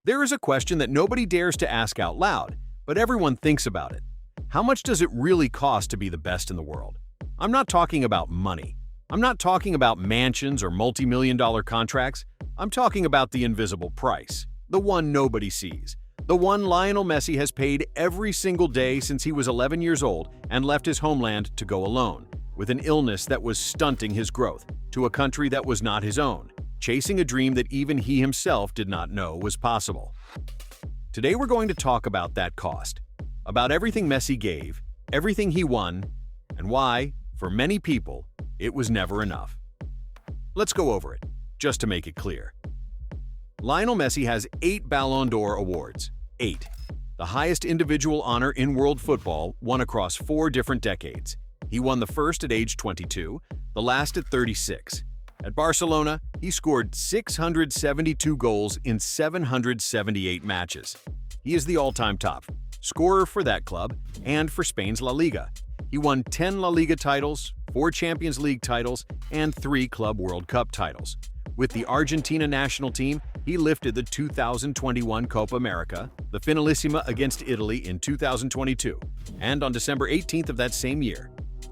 There is a question that nobody dares to ask out loud, but everyone thinks about it. How much does it really cost to be the best in the world? I'm not talking about money. I'm not talking about mansions or multi-million-dollar contracts. I'm talking about the invisible price, the one nobody sees, the one Lionel Messi has paid every single day since he was 11 years old and left his homeland to go alone, with an illness that was stunting his growth, to a country that was not his own, chasing a dream that even he himself did not know was possible. Today we're going to talk about that cost, about everything Messi gave, everything he won, and why, for many people, it was never enough. Let's go over it, just to make it clear. Lionel Messi has 8 Ballon d'Or awards. 8. The highest individual honor in world football, won across 4 different decades. He won the first at age 22, the last at 36. At Barcelona, he scored 672 goals in 778 matches. He is the all-time top scorer for that club and for Spain's La Liga. He won 10 La Liga titles, 4 Champions League titles, and 3 Club World Cup titles. With the Argentina national team, he lifted the 2021 Copa America, the Finalissima against Italy in 2022, and on December 18th of that same year,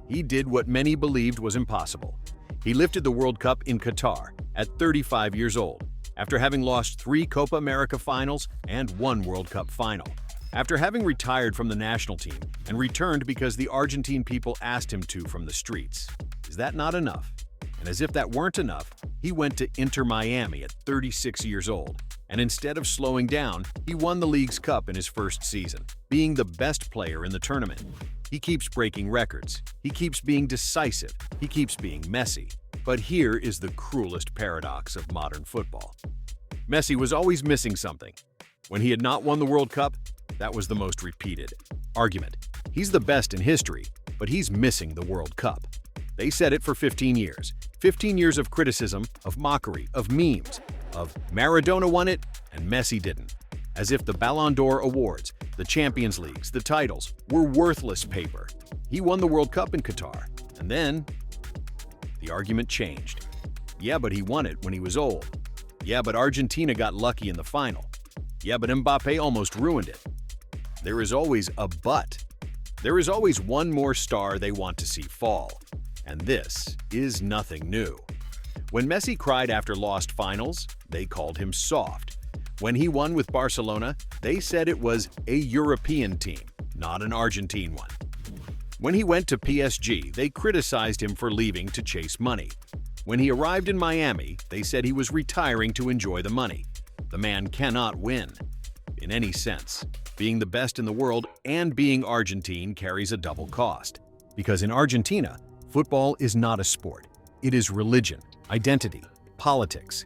he did what many believed was impossible. He lifted the World Cup in Qatar at 35 years old, after having lost 3 Copa America finals and 1 World Cup final. After having retired from the national team and returned because the Argentine people asked him to from the streets. Is that not enough? And as if that weren't enough, he went to Inter Miami at 36 years old, and instead of slowing down, he won the league's cup in his first season, being the best player in the tournament. He keeps breaking records, he keeps being decisive, he keeps being Messi. But here is the cruelest paradox of modern football. Messi was always missing something. When he had not won the World Cup, that was the most repeated argument. He's the best in history, but he's missing the World Cup. They said it for 15 years. 15 years of criticism, of mockery, of memes, of Maradona won it and Messi didn't. As if the Ballon d'Or awards, the Champions Leagues, the titles, were worthless paper. He won the World Cup in Qatar, and then the argument changed. Yeah, but he won it when he was old. Yeah, but Argentina got lucky in the final. Yeah, but Mbappe almost ruined it. There is always a but. There is always one more star they want to see fall. And this is nothing new. When Messi cried after lost finals, they called him soft. When he won with Barcelona, they said it was a European team, not an Argentine one. When he went to PSG, they criticized him for leaving to chase money. When he arrived in Miami, they said he was retiring to enjoy the money. The man cannot win. In any sense, being the best in the world and being Argentine carries a double cost. Because in Argentina, football is not a sport. It is religion, identity, politics.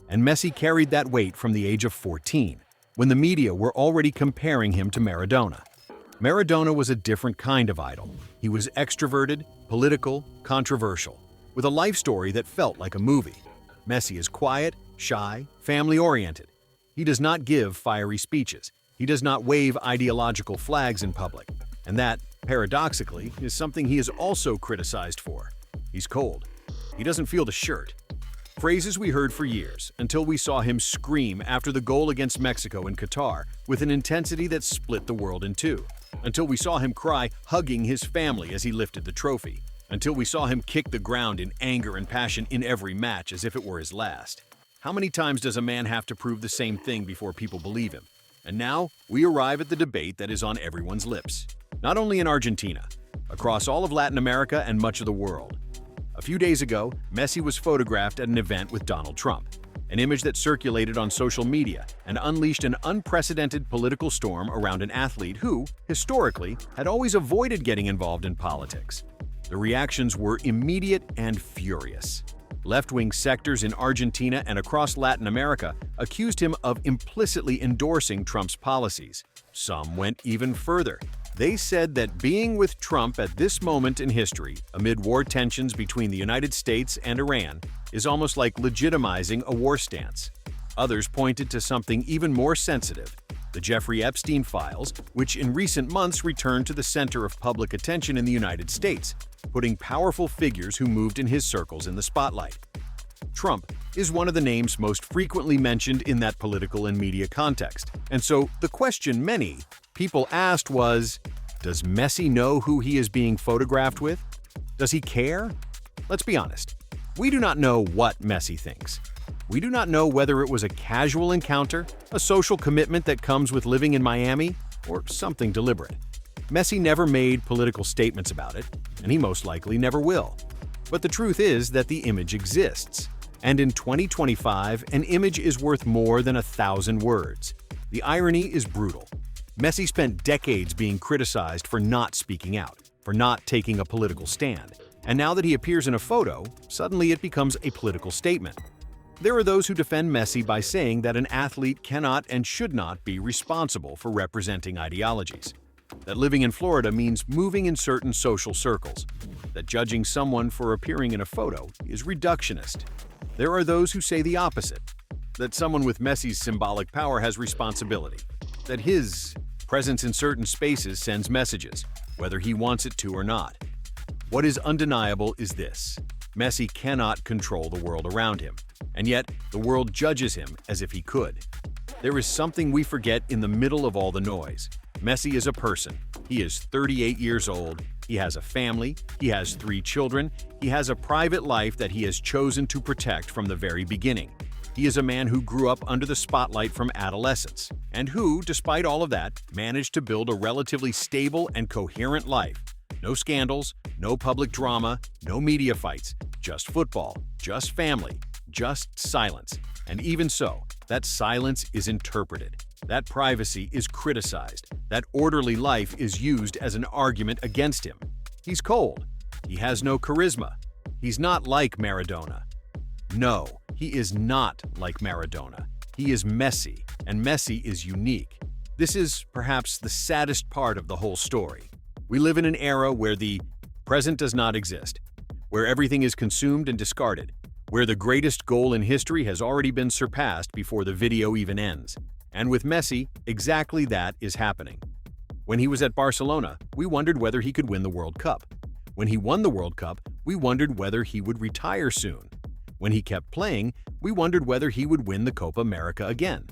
And Messi carried that weight from the age of 14, when the media were already comparing him to Maradona. Maradona was a different kind of idol. He was extroverted, political, controversial, with a life story that felt like a movie. Messi is quiet, shy, family-oriented. He does not give fiery speeches. He does not wave ideological flags in public. And that, paradoxically, is something he is also criticized for. He's cold. He doesn't feel the shirt. Phrases we heard for years, until we saw him scream after the goal against Mexico in Qatar with an intensity that split the world in two. Until we saw him cry, hugging his family as he lifted the trophy. Until we saw him kick the ground in anger and passion in every match as if it were his last. How many times does a man have to prove the same thing before people believe him? And now, we arrive at the debate that is on everyone's lips. Not only in Argentina, across all of Latin America and much of the world. A few days ago, Messi was photographed at an event with Donald Trump, an image that circulated on social media and unleashed an unprecedented political storm around an athlete who, historically, had always avoided getting involved in politics. The reactions were immediate and furious. Left-wing sectors in Argentina and across Latin America accused him of implicitly endorsing Trump's policies. Some went even further. They said that being with Trump at this moment in history, amid war tensions between the United States and Iran, is almost like legitimizing a war stance. Others pointed to something even more sensitive, the Jeffrey Epstein files, which in recent months returned to the center of public attention in the United States, putting powerful figures who moved in his circles in the spotlight. Trump, is one of the names most frequently mentioned in that political and media context. And so the question many people asked was, does Messi know who he is being photographed with? Does he care? Let's be honest. We do not know what Messi thinks. We do not know whether it was a casual encounter, a social commitment that comes with living in Miami, or something deliberate. Messi never made political statements about it, and he most likely never will. But the truth is that the image exists. And in 2025, an image is worth more than 1,000 words. The irony is brutal. Messi spent decades being criticized for not speaking out, for not taking a political stand. And now that he appears in a photo, suddenly it becomes a political statement. There are those who defend Messi by saying that an athlete cannot and should not be responsible for representing ideologies. That living in Florida means moving in certain social circles. That judging someone for appearing in a photo is reductionist. There are those who say the opposite. That someone with Messi's symbolic power has responsibility. That his presence in certain spaces sends messages, whether he wants it to or not. What is undeniable is this: Messi cannot control the world around him, and yet the world judges him as if he could. There is something we forget in the middle of all the noise. Messi is a person. He is 38 years old. He has a family. He has 3 children. He has a private life that he has chosen to protect from the very beginning. He is a man who grew up under the spotlight from adolescence, and who, despite all of that, managed to build a relatively stable and coherent life. No scandals, no public drama, no media fights, just football, just family, just silence. And even so, that silence is interpreted. That privacy is criticized. That orderly life is used as an argument against him. He's cold. He has no charisma. He's not like Maradona. No, he is not like Maradona. He is Messi, and Messi is unique. This is perhaps the saddest part of the whole story. We live in an era where the present does not exist, where everything is consumed and discarded, where the greatest goal in history has already been surpassed before the video even ends. And with Messi, exactly that is happening. When he was at Barcelona, we wondered whether he could win the World Cup. When he won the World Cup, we wondered whether he would retire soon. When he kept playing, we wondered whether he would win the Copa America again.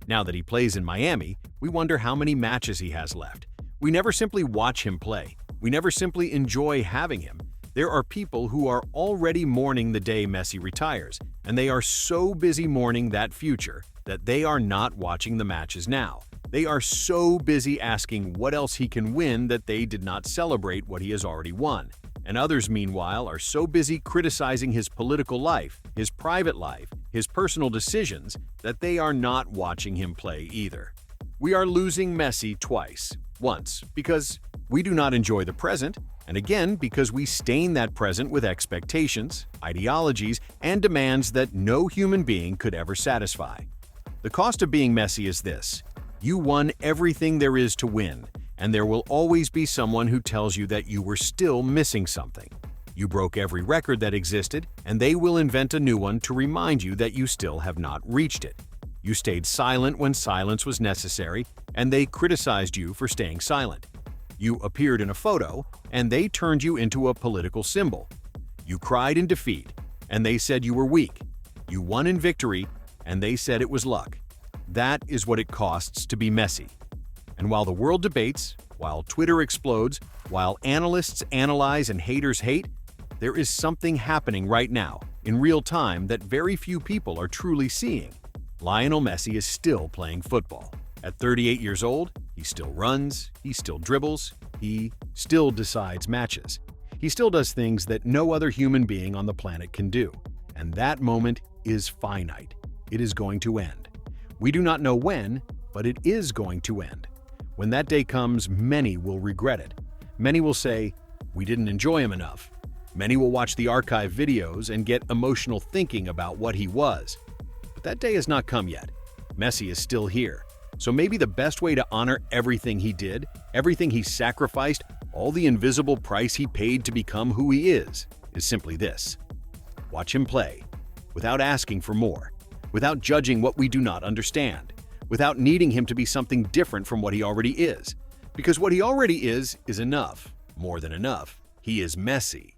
Now that he plays in Miami, we wonder how many matches he has left. We never simply watch him play. We never simply enjoy having him. There are people who are already mourning the day Messi retires, and they are so busy mourning that future that they are not watching the matches now. They are so busy asking what else he can win that they did not celebrate what he has already won. And others, meanwhile, are so busy criticizing his political life, his private life, his personal decisions, that they are not watching him play either. We are losing Messi twice. Once, because we do not enjoy the present, and again, because we stain that present with expectations, ideologies, and demands that no human being could ever satisfy. The cost of being Messi is this: you won everything there is to win, and there will always be someone who tells you that you were still missing something. You broke every record that existed, and they will invent a new one to remind you that you still have not reached it. You stayed silent when silence was necessary, and they criticized you for staying silent. You appeared in a photo, and they turned you into a political symbol. You cried in defeat, and they said you were weak. You won in victory, and they said it was luck. That is what it costs to be Messi. And while the world debates, while Twitter explodes, while analysts analyze and haters hate, there is something happening right now, in real time, that very few people are truly seeing. Lionel Messi is still playing football. At 38 years old, he still runs, he still dribbles, he still decides matches. He still does things that no other human being on the planet can do. And that moment is finite. It is going to end. We do not know when, but it is going to end. When that day comes, many will regret it. Many will say, "We didn't enjoy him enough." Many will watch the archive videos and get emotional thinking about what he was. But that day has not come yet. Messi is still here. So maybe the best way to honor everything he did, everything he sacrificed, all the invisible price he paid to become who he is simply this: watch him play, without asking for more, without judging what we do not understand, without needing him to be something different from what he already is. Because what he already is enough, more than enough. He is Messi.